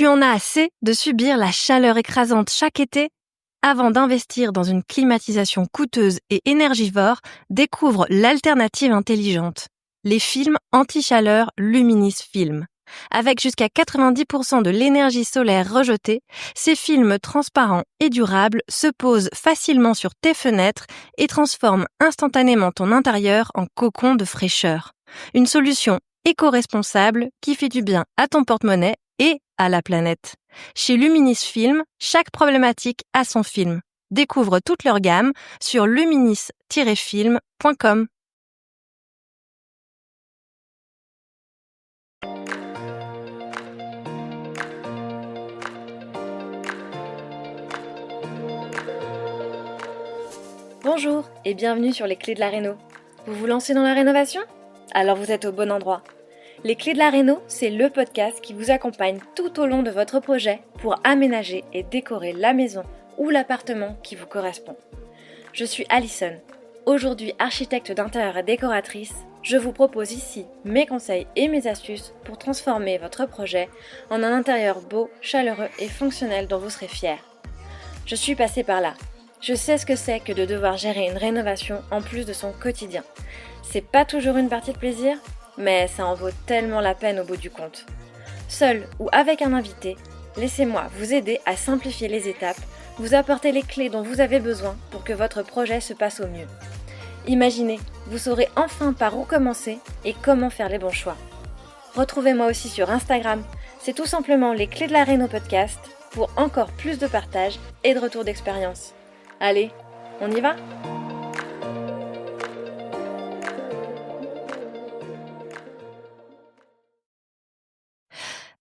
Tu en as assez de subir la chaleur écrasante chaque été? Avant d'investir dans une climatisation coûteuse et énergivore, découvre l'alternative intelligente. Les films anti-chaleur Luminis Film. Avec jusqu'à 90% de l'énergie solaire rejetée, ces films transparents et durables se posent facilement sur tes fenêtres et transforment instantanément ton intérieur en cocon de fraîcheur. Une solution éco-responsable qui fait du bien à ton porte-monnaie et à la planète. Chez Luminis Film, chaque problématique a son film. Découvre toute leur gamme sur luminis-film.com. Bonjour et bienvenue sur les Clés de la Réno. Vous vous lancez dans la rénovation ? Alors vous êtes au bon endroit. Les Clés de la Réno, c'est le podcast qui vous accompagne tout au long de votre projet pour aménager et décorer la maison ou l'appartement qui vous correspond. Je suis Alison. Aujourd'hui architecte d'intérieur et décoratrice, je vous propose ici mes conseils et mes astuces pour transformer votre projet en un intérieur beau, chaleureux et fonctionnel dont vous serez fiers. Je suis passée par là. Je sais ce que c'est que de devoir gérer une rénovation en plus de son quotidien. C'est pas toujours une partie de plaisir, mais ça en vaut tellement la peine au bout du compte. Seul ou avec un invité, laissez-moi vous aider à simplifier les étapes, vous apporter les clés dont vous avez besoin pour que votre projet se passe au mieux. Imaginez, vous saurez enfin par où commencer et comment faire les bons choix. Retrouvez-moi aussi sur Instagram, c'est tout simplement les Clés de la Réno podcast pour encore plus de partage et de retour d'expérience. Allez, on y va ?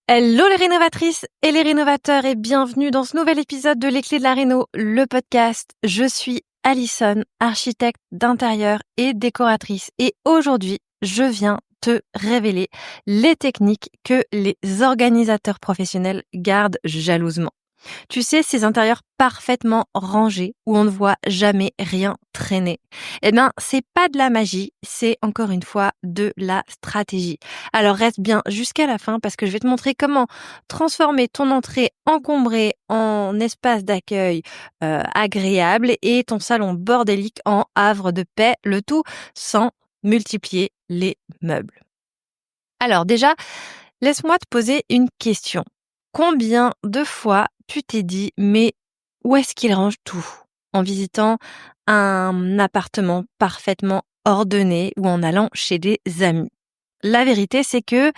Hello les rénovatrices et les rénovateurs et bienvenue dans ce nouvel épisode de Les Clés de la Réno, le podcast. Je suis Alison, architecte d'intérieur et décoratrice et aujourd'hui, je viens te révéler les techniques que les organisateurs professionnels gardent jalousement. Tu sais, ces intérieurs parfaitement rangés où on ne voit jamais rien traîner. Eh bien, c'est pas de la magie, c'est encore une fois de la stratégie. Alors reste bien jusqu'à la fin parce que je vais te montrer comment transformer ton entrée encombrée en espace d'accueil agréable et ton salon bordélique en havre de paix, le tout sans multiplier les meubles. Alors déjà, laisse-moi te poser une question. Combien de fois tu t'es dit « mais où est-ce qu'il range tout ?» en visitant un appartement parfaitement ordonné ou en allant chez des amis. La vérité, c'est que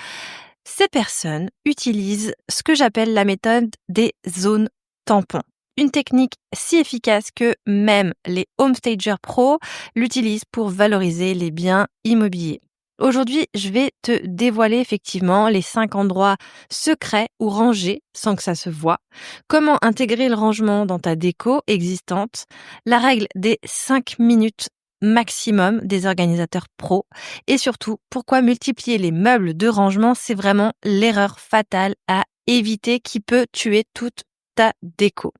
ces personnes utilisent ce que j'appelle la méthode des zones tampons. Une technique si efficace que même les homestagers pros l'utilisent pour valoriser les biens immobiliers. Aujourd'hui, je vais te dévoiler effectivement les 5 endroits secrets ou rangés sans que ça se voie, comment intégrer le rangement dans ta déco existante, la règle des 5 minutes maximum des organisateurs pros et surtout pourquoi multiplier les meubles de rangement, c'est vraiment l'erreur fatale à éviter qui peut tuer toute ta déco.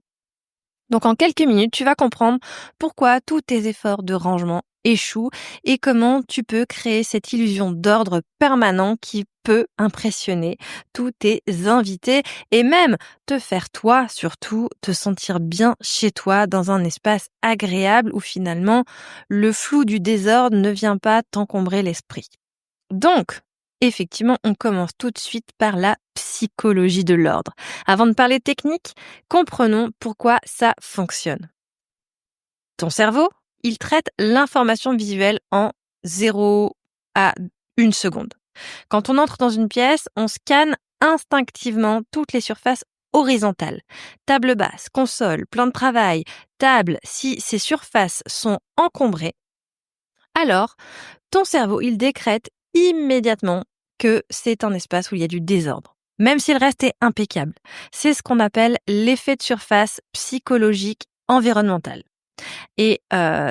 Donc en quelques minutes, tu vas comprendre pourquoi tous tes efforts de rangement échouent et comment tu peux créer cette illusion d'ordre permanent qui peut impressionner tous tes invités et même te faire toi, surtout, te sentir bien chez toi dans un espace agréable où finalement le flou du désordre ne vient pas t'encombrer l'esprit. Donc, effectivement, on commence tout de suite par la psychologie de l'ordre. Avant de parler technique, comprenons pourquoi ça fonctionne. Ton cerveau, il traite l'information visuelle en 0 à 1 seconde. Quand on entre dans une pièce, on scanne instinctivement toutes les surfaces horizontales. Table basse, console, plan de travail, table, si ces surfaces sont encombrées, alors ton cerveau, il décrète immédiatement que c'est un espace où il y a du désordre, même si le reste est impeccable. C'est ce qu'on appelle l'effet de surface psychologique environnemental. Et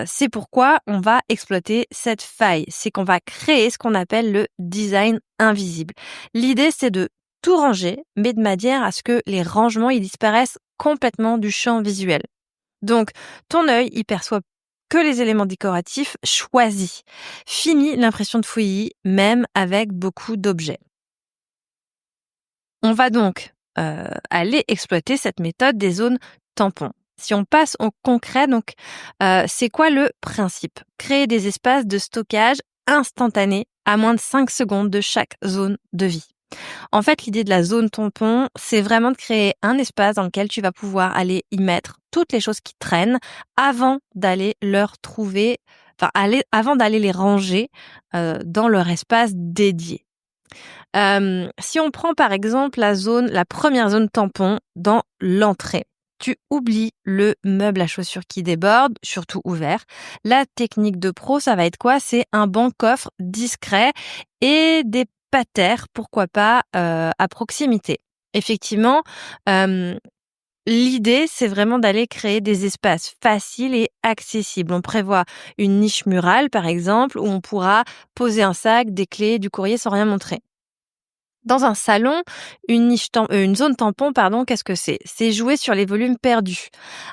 c'est pourquoi on va exploiter cette faille. C'est qu'on va créer ce qu'on appelle le design invisible. L'idée, c'est de tout ranger, mais de manière à ce que les rangements ils disparaissent complètement du champ visuel. Donc, ton œil, il perçoit que les éléments décoratifs choisis. Fini l'impression de fouillis, même avec beaucoup d'objets. On va donc aller exploiter cette méthode des zones tampons. Si on passe au concret, donc, c'est quoi le principe? Créer des espaces de stockage instantanés à moins de 5 secondes de chaque zone de vie. En fait, l'idée de la zone tampon, c'est vraiment de créer un espace dans lequel tu vas pouvoir aller y mettre toutes les choses qui traînent avant d'aller leur trouver, avant d'aller les ranger dans leur espace dédié. Si on prend par exemple la première zone tampon dans l'entrée, tu oublies le meuble à chaussures qui déborde, surtout ouvert. La technique de pro, ça va être quoi? C'est un banc-coffre discret et des patères, pourquoi pas, à proximité. Effectivement, l'idée, c'est vraiment d'aller créer des espaces faciles et accessibles. On prévoit une niche murale, par exemple, où on pourra poser un sac, des clés, du courrier sans rien montrer. Dans un salon, une zone tampon, qu'est-ce que c'est? C'est jouer sur les volumes perdus.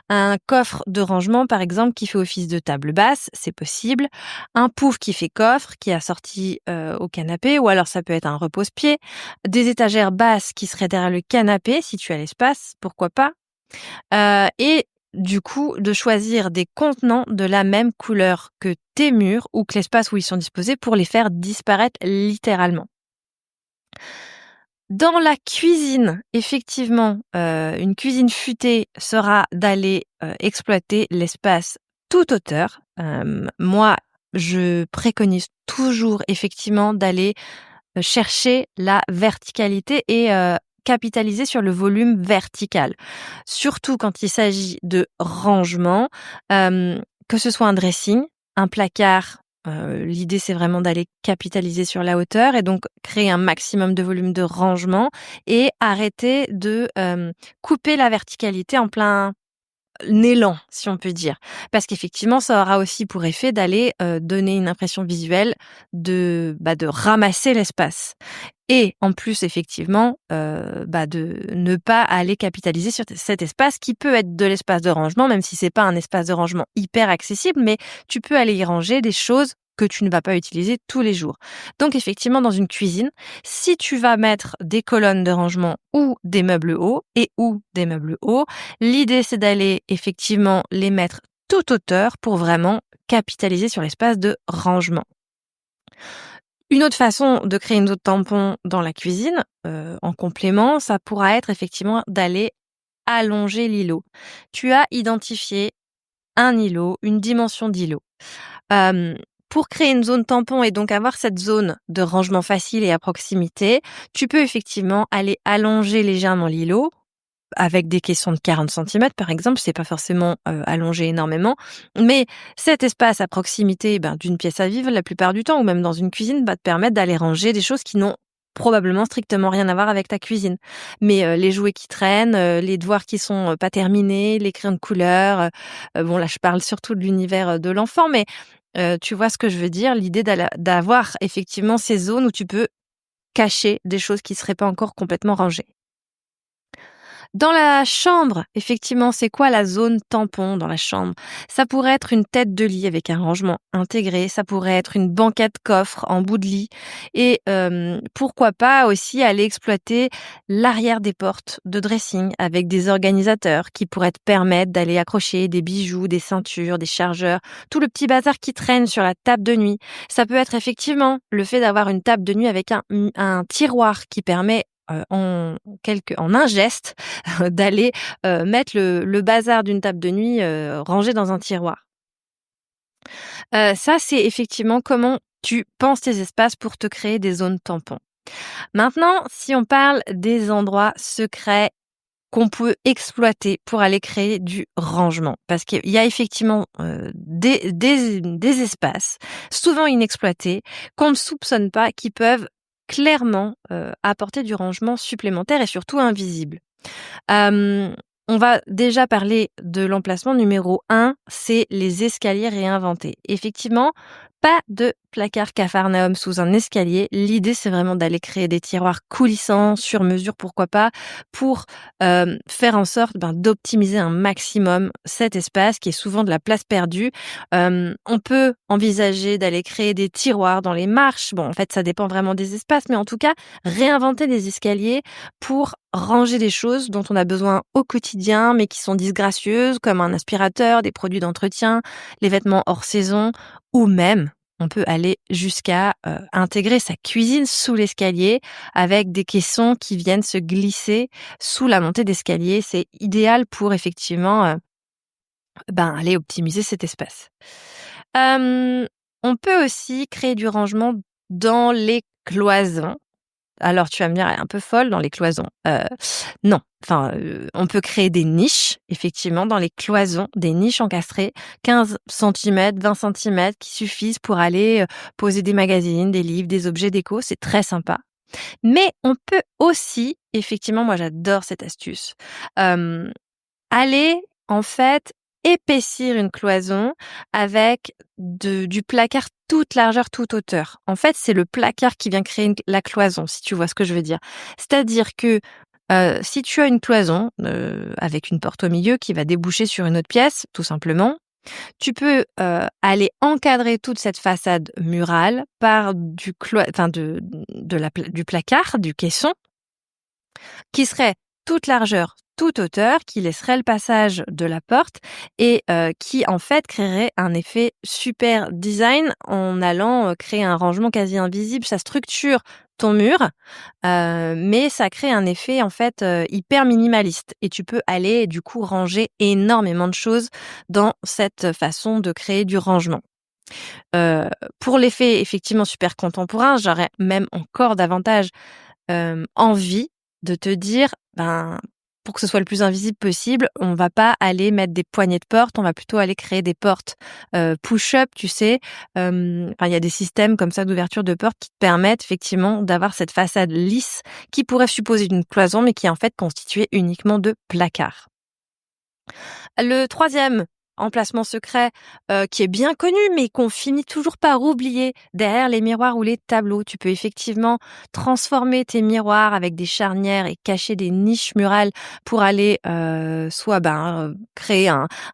Un coffre de rangement, par exemple, qui fait office de table basse, c'est possible. Un pouf qui fait coffre, qui est assorti au canapé, ou alors ça peut être un repose-pied. Des étagères basses qui seraient derrière le canapé, si tu as l'espace, pourquoi pas. Et du coup, de choisir des contenants de la même couleur que tes murs ou que l'espace où ils sont disposés pour les faire disparaître littéralement. Dans la cuisine, effectivement, une cuisine futée sera d'aller exploiter l'espace toute hauteur. Moi, je préconise toujours effectivement d'aller chercher la verticalité et capitaliser sur le volume vertical. Surtout quand il s'agit de rangement, que ce soit un dressing, un placard. L'idée, c'est vraiment d'aller capitaliser sur la hauteur et donc créer un maximum de volume de rangement et arrêter de couper la verticalité en plein élan, si on peut dire. Parce qu'effectivement, ça aura aussi pour effet d'aller donner une impression visuelle de ramasser l'espace. Et en plus, effectivement, de ne pas aller capitaliser sur cet espace qui peut être de l'espace de rangement, même si c'est pas un espace de rangement hyper accessible, mais tu peux aller y ranger des choses que tu ne vas pas utiliser tous les jours. Donc effectivement, dans une cuisine, si tu vas mettre des colonnes de rangement ou des meubles hauts l'idée c'est d'aller effectivement les mettre toute hauteur pour vraiment capitaliser sur l'espace de rangement. Une autre façon de créer une zone tampon dans la cuisine, en complément, ça pourra être effectivement d'aller allonger l'îlot. Tu as identifié un îlot, une dimension d'îlot. Pour créer une zone tampon et donc avoir cette zone de rangement facile et à proximité, tu peux effectivement aller allonger légèrement l'îlot avec des caissons de 40 centimètres, par exemple. C'est pas forcément allongé énormément, mais cet espace à proximité d'une pièce à vivre, la plupart du temps, ou même dans une cuisine, va te permettre d'aller ranger des choses qui n'ont probablement strictement rien à voir avec ta cuisine. Mais les jouets qui traînent, les devoirs qui sont pas terminés, les crayons de couleur, bon là je parle surtout de l'univers de l'enfant, mais tu vois ce que je veux dire? L'idée d'avoir effectivement ces zones où tu peux cacher des choses qui seraient pas encore complètement rangées. Dans la chambre, effectivement, c'est quoi la zone tampon dans la chambre? Ça pourrait être une tête de lit avec un rangement intégré, ça pourrait être une banquette coffre en bout de lit et pourquoi pas aussi aller exploiter l'arrière des portes de dressing avec des organisateurs qui pourraient te permettre d'aller accrocher des bijoux, des ceintures, des chargeurs, tout le petit bazar qui traîne sur la table de nuit. Ça peut être effectivement le fait d'avoir une table de nuit avec un tiroir qui permet en un geste d'aller mettre le bazar d'une table de nuit rangé dans un tiroir. Ça, c'est effectivement comment tu penses tes espaces pour te créer des zones tampons. Maintenant, si on parle des endroits secrets qu'on peut exploiter pour aller créer du rangement, parce qu'il y a effectivement des espaces souvent inexploités qu'on ne soupçonne pas, qui peuvent clairement apporter du rangement supplémentaire et surtout invisible. On va déjà parler de l'emplacement numéro 1, c'est les escaliers réinventés. Effectivement, pas de placard Capharnaüm sous un escalier. L'idée, c'est vraiment d'aller créer des tiroirs coulissants, sur mesure, pourquoi pas, pour faire en sorte d'optimiser un maximum cet espace qui est souvent de la place perdue. On peut envisager d'aller créer des tiroirs dans les marches. Bon, en fait, ça dépend vraiment des espaces, mais en tout cas, réinventer des escaliers pour ranger des choses dont on a besoin au quotidien, mais qui sont disgracieuses, comme un aspirateur, des produits d'entretien, les vêtements hors saison, ou même, on peut aller jusqu'à intégrer sa cuisine sous l'escalier avec des caissons qui viennent se glisser sous la montée d'escalier. C'est idéal pour effectivement aller optimiser cet espace. On peut aussi créer du rangement dans les cloisons. Alors tu vas me dire: «Elle est un peu folle dans les cloisons». Non, on peut créer des niches, effectivement, dans les cloisons, des niches encastrées, 15 centimètres, 20 centimètres qui suffisent pour aller, poser des magazines, des livres, des objets déco, c'est très sympa. Mais on peut aussi, effectivement, moi j'adore cette astuce, aller, en fait, épaissir une cloison avec du placard toute largeur, toute hauteur. En fait, c'est le placard qui vient créer la cloison, si tu vois ce que je veux dire. C'est-à-dire que, si tu as une cloison, avec une porte au milieu qui va déboucher sur une autre pièce, tout simplement, tu peux, aller encadrer toute cette façade murale par du placard, du caisson qui serait toute largeur, toute hauteur, qui laisserait le passage de la porte et qui en fait créerait un effet super design en allant, créer un rangement quasi invisible. Ça structure ton mur, mais ça crée un effet en fait, hyper minimaliste et tu peux aller du coup ranger énormément de choses dans cette façon de créer du rangement. Pour l'effet effectivement super contemporain, j'aurais même encore davantage envie de te dire, pour que ce soit le plus invisible possible, on va pas aller mettre des poignées de porte, on va plutôt aller créer des portes, push-up, tu sais? Il y a des systèmes comme ça d'ouverture de porte qui te permettent effectivement d'avoir cette façade lisse qui pourrait supposer une cloison, mais qui est en fait constituée uniquement de placards. Le troisième emplacement secret, qui est bien connu, mais qu'on finit toujours par oublier, derrière les miroirs ou les tableaux. Tu peux effectivement transformer tes miroirs avec des charnières et cacher des niches murales pour aller, soit, créer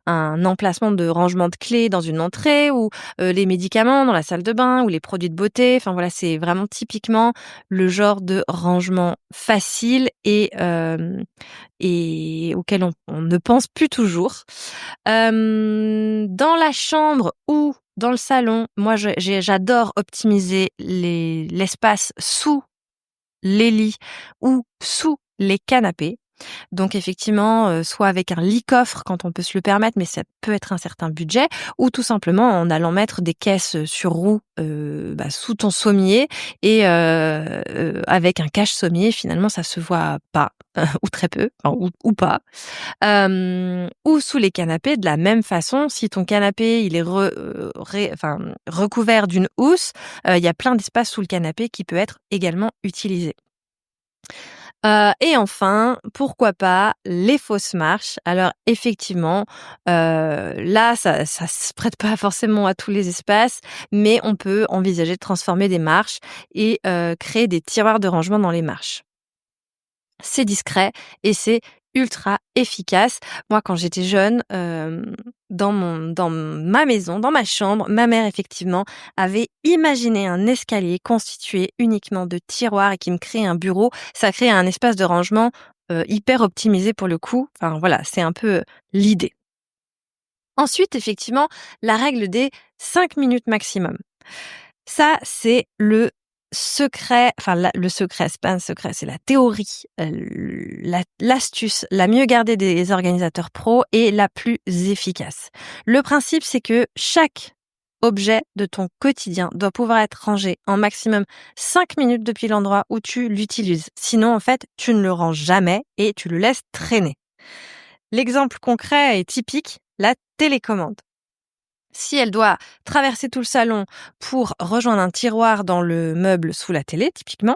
un emplacement de rangement de clés dans une entrée ou, les médicaments dans la salle de bain ou les produits de beauté. Enfin voilà, c'est vraiment typiquement le genre de rangement facile et auquel on ne pense plus toujours. Dans la chambre ou dans le salon, moi j'adore optimiser l'espace sous les lits ou sous les canapés. Donc effectivement, soit avec un lit-coffre quand on peut se le permettre, mais ça peut être un certain budget, ou tout simplement en allant mettre des caisses, sur roues, sous ton sommier et avec un cache-sommier, finalement ça se voit pas, ou très peu, ou pas. Ou sous les canapés de la même façon, si ton canapé il est recouvert d'une housse, il y a plein d'espace sous le canapé qui peut être également utilisé. Et enfin, pourquoi pas les fausses marches. Alors effectivement, là ça se prête pas forcément à tous les espaces, mais on peut envisager de transformer des marches et créer des tiroirs de rangement dans les marches. C'est discret et c'est ultra efficace. Moi, quand j'étais jeune, dans ma maison, dans ma chambre, ma mère effectivement avait imaginé un escalier constitué uniquement de tiroirs et qui me créait un bureau. Ça crée un espace de rangement, hyper optimisé pour le coup. Enfin voilà, c'est un peu, l'idée. Ensuite, effectivement, la règle des 5 minutes maximum. Ça, c'est le secret, le secret, c'est pas un secret, c'est la théorie, l'astuce la mieux gardée des organisateurs pros et la plus efficace. Le principe, c'est que chaque objet de ton quotidien doit pouvoir être rangé en maximum 5 minutes depuis l'endroit où tu l'utilises. Sinon, en fait, tu ne le ranges jamais et tu le laisses traîner. L'exemple concret et typique, la télécommande. Si elle doit traverser tout le salon pour rejoindre un tiroir dans le meuble sous la télé, typiquement,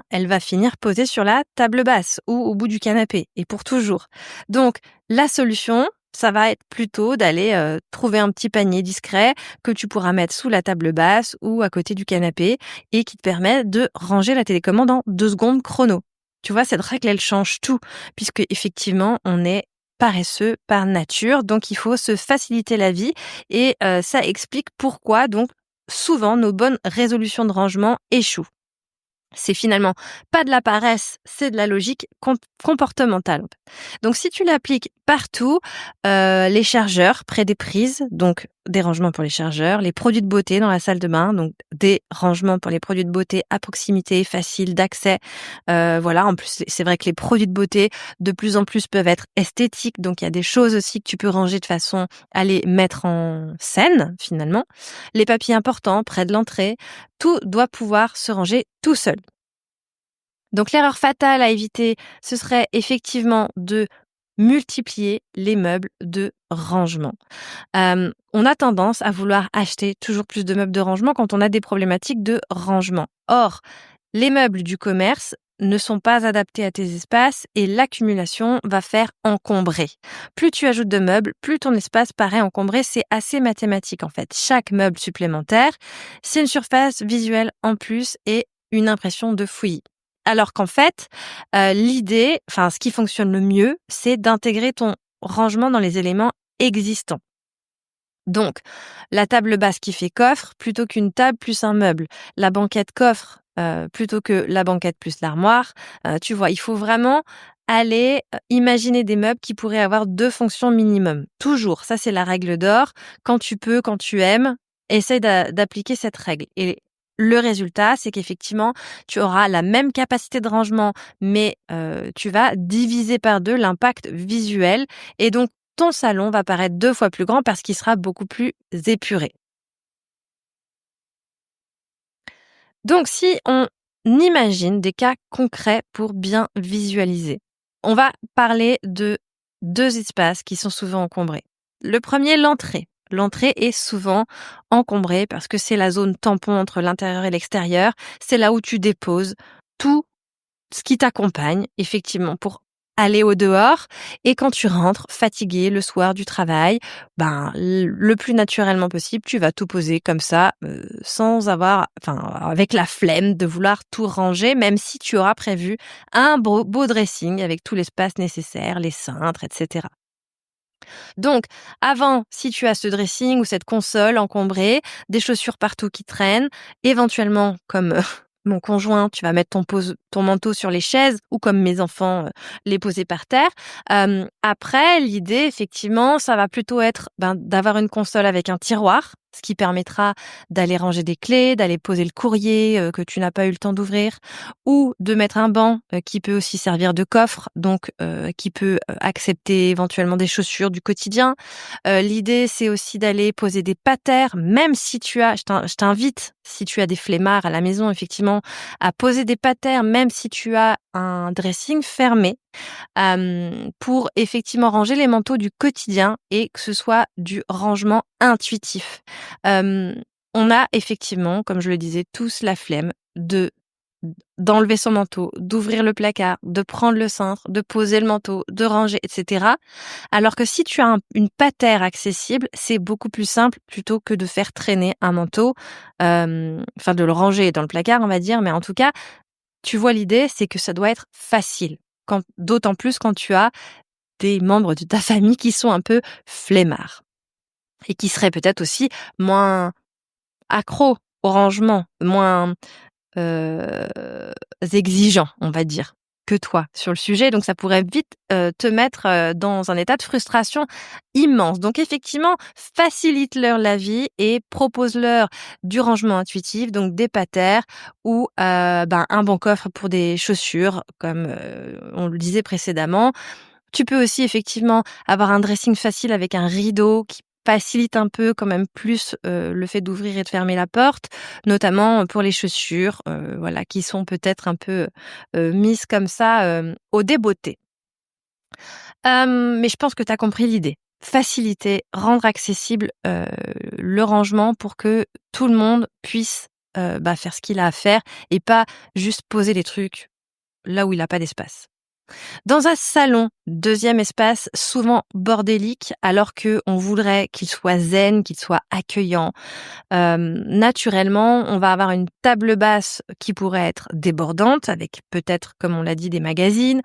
elle va finir posée sur la table basse ou au bout du canapé, et pour toujours. Donc, la solution, ça va être plutôt d'aller trouver un petit panier discret que tu pourras mettre sous la table basse ou à côté du canapé et qui te permet de ranger la télécommande en 2 secondes chrono. Tu vois, cette règle, elle change tout, puisque effectivement, on est paresseux par nature, donc il faut se faciliter la vie et ça explique pourquoi donc souvent nos bonnes résolutions de rangement échouent. C'est finalement pas de la paresse, c'est de la logique comportementale. Donc si tu l'appliques partout, les chargeurs près des prises, donc des rangements pour les chargeurs, les produits de beauté dans la salle de bain, donc des rangements pour les produits de beauté à proximité, faciles d'accès. Voilà, en plus, c'est vrai que les produits de beauté, de plus en plus, peuvent être esthétiques, donc il y a des choses aussi que tu peux ranger de façon à les mettre en scène, finalement. Les papiers importants près de l'entrée, tout doit pouvoir se ranger tout seul. Donc l'erreur fatale à éviter, ce serait effectivement de multiplier les meubles de rangement. On a tendance à vouloir acheter toujours plus de meubles de rangement quand on a des problématiques de rangement. Or, les meubles du commerce ne sont pas adaptés à tes espaces et l'accumulation va faire encombrer. Plus tu ajoutes de meubles, plus ton espace paraît encombré. C'est assez mathématique en fait. Chaque meuble supplémentaire, c'est une surface visuelle en plus et une impression de fouillis. Alors qu'en fait, l'idée, ce qui fonctionne le mieux, c'est d'intégrer ton rangement dans les éléments existants. Donc, la table basse qui fait coffre plutôt qu'une table plus un meuble. La banquette coffre plutôt que la banquette plus l'armoire. Tu vois, il faut vraiment aller imaginer des meubles qui pourraient avoir 2 fonctions minimum. Toujours, ça c'est la règle d'or. Quand tu peux, quand tu aimes, essaye d'appliquer cette règle. Et le résultat, c'est qu'effectivement, tu auras la même capacité de rangement, mais tu vas diviser par 2 l'impact visuel. Et donc, ton salon va paraître 2 fois plus grand parce qu'il sera beaucoup plus épuré. Donc, si on imagine des cas concrets pour bien visualiser, on va parler de 2 espaces qui sont souvent encombrés. Le premier, l'entrée. L'entrée est souvent encombrée parce que c'est la zone tampon entre l'intérieur et l'extérieur. C'est là où tu déposes tout ce qui t'accompagne, effectivement, pour aller au dehors. Et quand tu rentres fatigué le soir du travail, le plus naturellement possible, tu vas tout poser comme ça, sans avec la flemme de vouloir tout ranger, même si tu auras prévu un beau dressing avec tout l'espace nécessaire, les cintres, etc. Donc, avant, si tu as ce dressing ou cette console encombrée, des chaussures partout qui traînent, éventuellement, comme mon conjoint, tu vas mettre ton manteau sur les chaises ou comme mes enfants, les poser par terre. Après, l'idée, effectivement, ça va plutôt être d'avoir une console avec un tiroir, ce qui permettra d'aller ranger des clés, d'aller poser le courrier que tu n'as pas eu le temps d'ouvrir, ou de mettre un banc qui peut aussi servir de coffre, donc qui peut accepter éventuellement des chaussures du quotidien. L'idée, c'est aussi d'aller poser des patères, même si je t'invite, si tu as des flemmards à la maison, effectivement, à poser des patères, même si tu as un dressing fermé, pour effectivement ranger les manteaux du quotidien et que ce soit du rangement intuitif. On a effectivement, comme je le disais, tous la flemme d'enlever son manteau, d'ouvrir le placard, de prendre le cintre, de poser le manteau, de ranger, etc. Alors que si tu as une patère accessible, c'est beaucoup plus simple plutôt que de faire traîner un manteau, de le ranger dans le placard, on va dire, mais en tout cas, tu vois l'idée, c'est que ça doit être facile. D'autant plus quand tu as des membres de ta famille qui sont un peu flemmards et qui seraient peut-être aussi moins accros au rangement, moins exigeants, on va dire, que toi sur le sujet. Donc ça pourrait vite te mettre dans un état de frustration immense. Donc effectivement, facilite-leur la vie et propose-leur du rangement intuitif, donc des patères ou un bon coffre pour des chaussures, comme on le disait précédemment. Tu peux aussi effectivement avoir un dressing facile avec un rideau qui facilite un peu quand même plus le fait d'ouvrir et de fermer la porte, notamment pour les chaussures, qui sont peut-être un peu mises comme ça au débeauté. Mais je pense que tu as compris l'idée. Faciliter, rendre accessible le rangement pour que tout le monde puisse faire ce qu'il a à faire et pas juste poser des trucs là où il n'a pas d'espace. Dans un salon, deuxième espace souvent bordélique, alors que on voudrait qu'il soit zen, qu'il soit accueillant. Naturellement, on va avoir une table basse qui pourrait être débordante, avec peut-être, comme on l'a dit, des magazines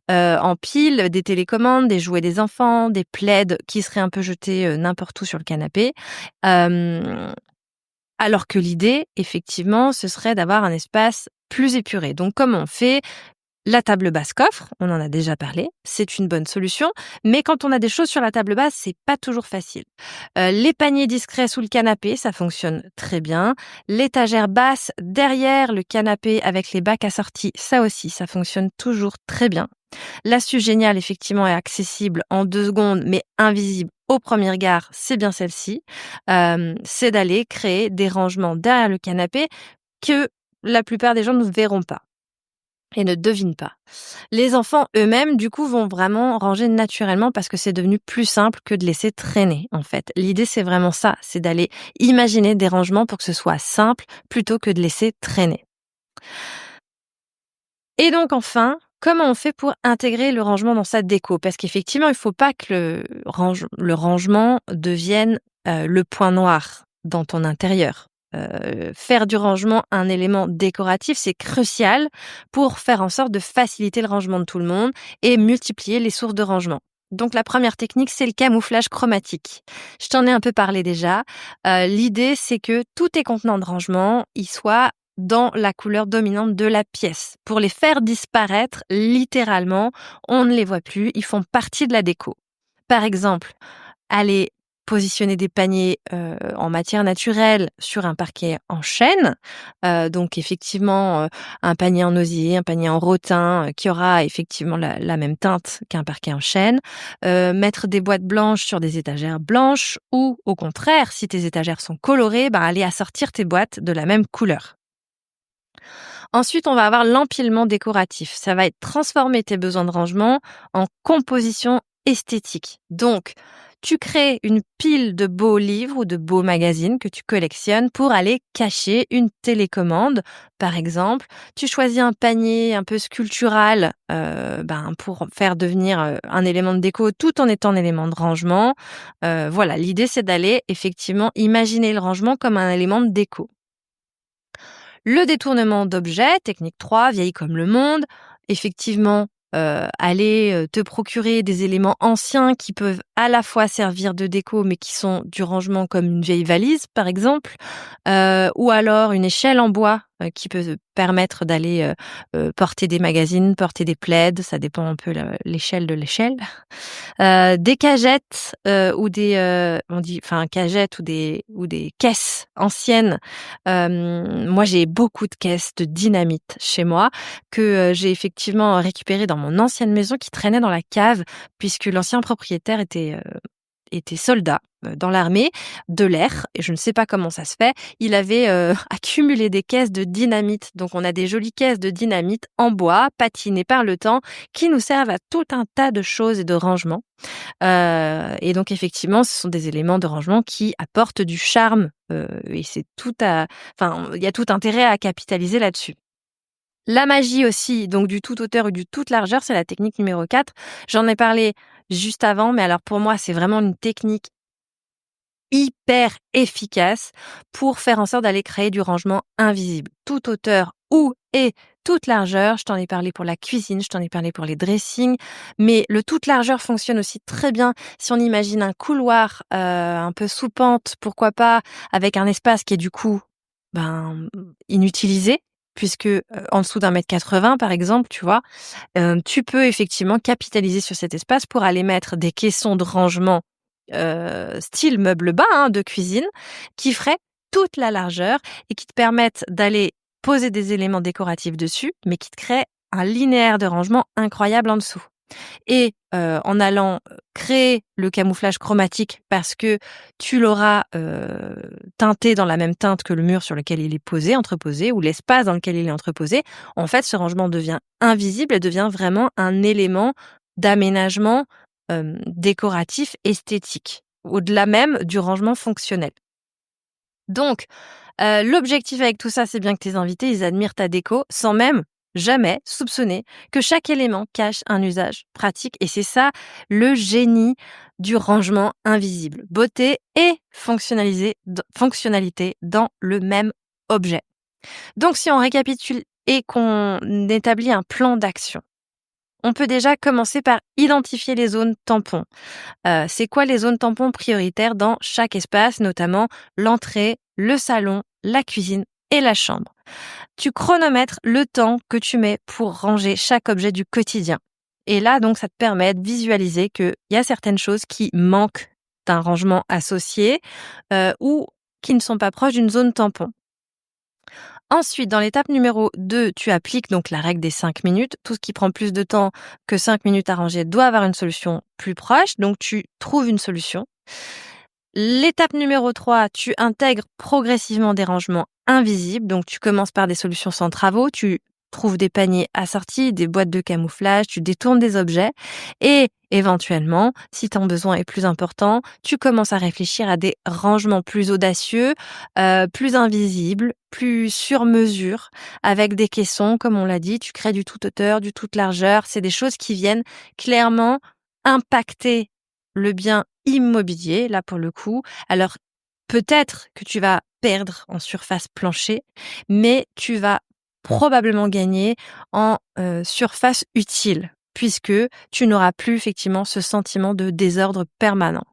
en pile, des télécommandes, des jouets des enfants, des plaids qui seraient un peu jetés n'importe où sur le canapé. Alors que l'idée, effectivement, ce serait d'avoir un espace plus épuré. Donc comment on fait? La table basse coffre, on en a déjà parlé, c'est une bonne solution, mais quand on a des choses sur la table basse, c'est pas toujours facile. Les paniers discrets sous le canapé, ça fonctionne très bien. L'étagère basse derrière le canapé avec les bacs assortis, ça aussi, ça fonctionne toujours très bien. L'astuce géniale, effectivement, est accessible en 2 secondes, mais invisible au premier regard, c'est bien celle-ci. C'est d'aller créer des rangements derrière le canapé que la plupart des gens ne verront pas et ne devinent pas. Les enfants eux-mêmes, du coup, vont vraiment ranger naturellement parce que c'est devenu plus simple que de laisser traîner, en fait. L'idée, c'est vraiment ça, c'est d'aller imaginer des rangements pour que ce soit simple plutôt que de laisser traîner. Et donc enfin, comment on fait pour intégrer le rangement dans sa déco? Parce qu'effectivement, il ne faut pas que le rangement devienne, le point noir dans ton intérieur. Faire du rangement un élément décoratif, c'est crucial pour faire en sorte de faciliter le rangement de tout le monde et multiplier les sources de rangement. Donc la première technique, c'est le camouflage chromatique. Je t'en ai un peu parlé déjà. L'idée, c'est que tous tes contenants de rangement, ils soient dans la couleur dominante de la pièce. Pour les faire disparaître, littéralement, on ne les voit plus, ils font partie de la déco. Par exemple, aller positionner des paniers, en matière naturelle sur un parquet en chêne. Donc effectivement, un panier en osier, un panier en rotin, qui aura effectivement la même teinte qu'un parquet en chêne. Mettre des boîtes blanches sur des étagères blanches ou au contraire, si tes étagères sont colorées, aller assortir tes boîtes de la même couleur. Ensuite, on va avoir l'empilement décoratif. Ça va être transformer tes besoins de rangement en composition esthétique. Donc, tu crées une pile de beaux livres ou de beaux magazines que tu collectionnes pour aller cacher une télécommande, par exemple. Tu choisis un panier un peu sculptural pour faire devenir un élément de déco tout en étant un élément de rangement. Voilà, l'idée c'est d'aller effectivement imaginer le rangement comme un élément de déco. Le détournement d'objets, technique 3, vieille comme le monde. Effectivement, aller, te procurer des éléments anciens qui peuvent à la fois servir de déco, mais qui sont du rangement comme une vieille valise, par exemple. Ou alors une échelle en bois, qui peut te permettre d'aller, porter des magazines, porter des plaids, ça dépend un peu l'échelle de l'échelle. Des cagettes, ou des, on dit enfin cagettes ou des caisses anciennes. Moi, j'ai beaucoup de caisses de dynamite chez moi que, j'ai effectivement récupérées dans mon ancienne maison qui traînaient dans la cave puisque l'ancien propriétaire était soldat, dans l'armée de l'air et je ne sais pas comment ça se fait. Il avait, accumulé des caisses de dynamite. Donc on a des jolies caisses de dynamite en bois, patinées par le temps, qui nous servent à tout un tas de choses et de rangements. Et donc effectivement, ce sont des éléments de rangement qui apportent du charme, et c'est il y a tout intérêt à capitaliser là-dessus. La magie aussi, donc du tout hauteur ou du toute largeur, c'est la technique numéro 4. J'en ai parlé juste avant, mais alors pour moi, c'est vraiment une technique hyper efficace pour faire en sorte d'aller créer du rangement invisible. Toute hauteur et toute largeur, je t'en ai parlé pour la cuisine, je t'en ai parlé pour les dressings, mais le toute largeur fonctionne aussi très bien si on imagine un couloir un peu sous pente, pourquoi pas, avec un espace qui est du coup inutilisé, puisque en dessous d'1,80 m par exemple, tu vois, tu peux effectivement capitaliser sur cet espace pour aller mettre des caissons de rangement style meuble bas, de cuisine, qui feraient toute la largeur et qui te permettent d'aller poser des éléments décoratifs dessus, mais qui te créent un linéaire de rangement incroyable en dessous. Et en allant créer le camouflage chromatique parce que tu l'auras teinté dans la même teinte que le mur sur lequel il est entreposé ou l'espace dans lequel il est entreposé, en fait, ce rangement devient invisible et devient vraiment un élément d'aménagement décoratif, esthétique, au-delà même du rangement fonctionnel. Donc, l'objectif avec tout ça, c'est bien que tes invités, ils admirent ta déco sans même jamais soupçonner que chaque élément cache un usage pratique et c'est ça le génie du rangement invisible. Beauté et fonctionnalité dans le même objet. Donc, si on récapitule et qu'on établit un plan d'action, on peut déjà commencer par identifier les zones tampons. C'est quoi les zones tampons prioritaires dans chaque espace, notamment l'entrée, le salon, la cuisine et la chambre. Tu chronomètres le temps que tu mets pour ranger chaque objet du quotidien. Et là, donc, ça te permet de visualiser qu'il y a certaines choses qui manquent d'un rangement associé ou qui ne sont pas proches d'une zone tampon. Ensuite, dans l'étape numéro 2, tu appliques donc la règle des 5 minutes. Tout ce qui prend plus de temps que 5 minutes à ranger doit avoir une solution plus proche. Donc, tu trouves une solution. L'étape numéro 3, tu intègres progressivement des rangements invisibles. Donc, tu commences par des solutions sans travaux. Tu trouves des paniers assortis, des boîtes de camouflage, tu détournes des objets et éventuellement, si ton besoin est plus important, tu commences à réfléchir à des rangements plus audacieux, plus invisibles, plus sur mesure, avec des caissons, comme on l'a dit, tu crées du toute hauteur, du toute largeur. C'est des choses qui viennent clairement impacter le bien immobilier, là pour le coup. Alors, peut-être que tu vas perdre en surface plancher, mais tu vas probablement gagner en surface utile, puisque tu n'auras plus effectivement ce sentiment de désordre permanent.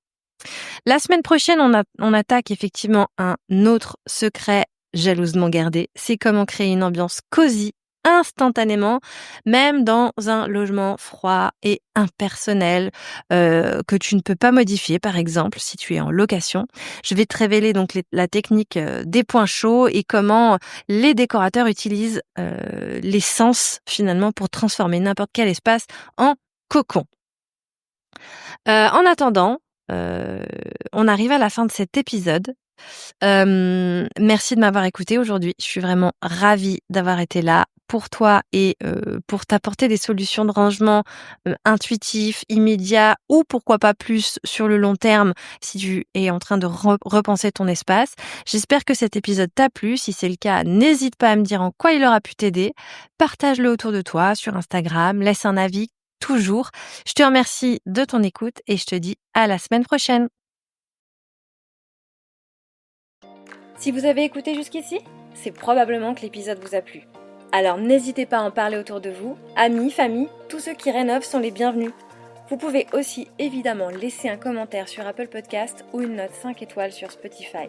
La semaine prochaine, on attaque effectivement un autre secret jalousement gardé. C'est comment créer une ambiance cosy instantanément, même dans un logement froid et impersonnel que tu ne peux pas modifier, par exemple, si tu es en location. Je vais te révéler donc la technique des points chauds et comment les décorateurs utilisent les sens finalement pour transformer n'importe quel espace en cocon. En attendant, on arrive à la fin de cet épisode. Merci de m'avoir écouté aujourd'hui. Je suis vraiment ravie d'avoir été là pour toi et pour t'apporter des solutions de rangement intuitifs, immédiats ou pourquoi pas plus sur le long terme si tu es en train de repenser ton espace. J'espère que cet épisode t'a plu. Si c'est le cas, n'hésite pas à me dire en quoi il aura pu t'aider. Partage-le autour de toi sur Instagram, laisse un avis toujours. Je te remercie de ton écoute et je te dis à la semaine prochaine. Si vous avez écouté jusqu'ici, c'est probablement que l'épisode vous a plu. Alors n'hésitez pas à en parler autour de vous, amis, famille, tous ceux qui rénovent sont les bienvenus. Vous pouvez aussi évidemment laisser un commentaire sur Apple Podcast ou une note 5 étoiles sur Spotify.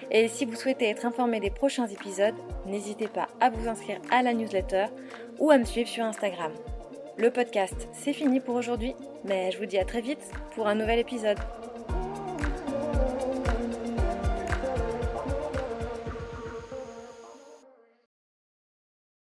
Et si vous souhaitez être informé des prochains épisodes, n'hésitez pas à vous inscrire à la newsletter ou à me suivre sur Instagram. Le podcast, c'est fini pour aujourd'hui, mais je vous dis à très vite pour un nouvel épisode.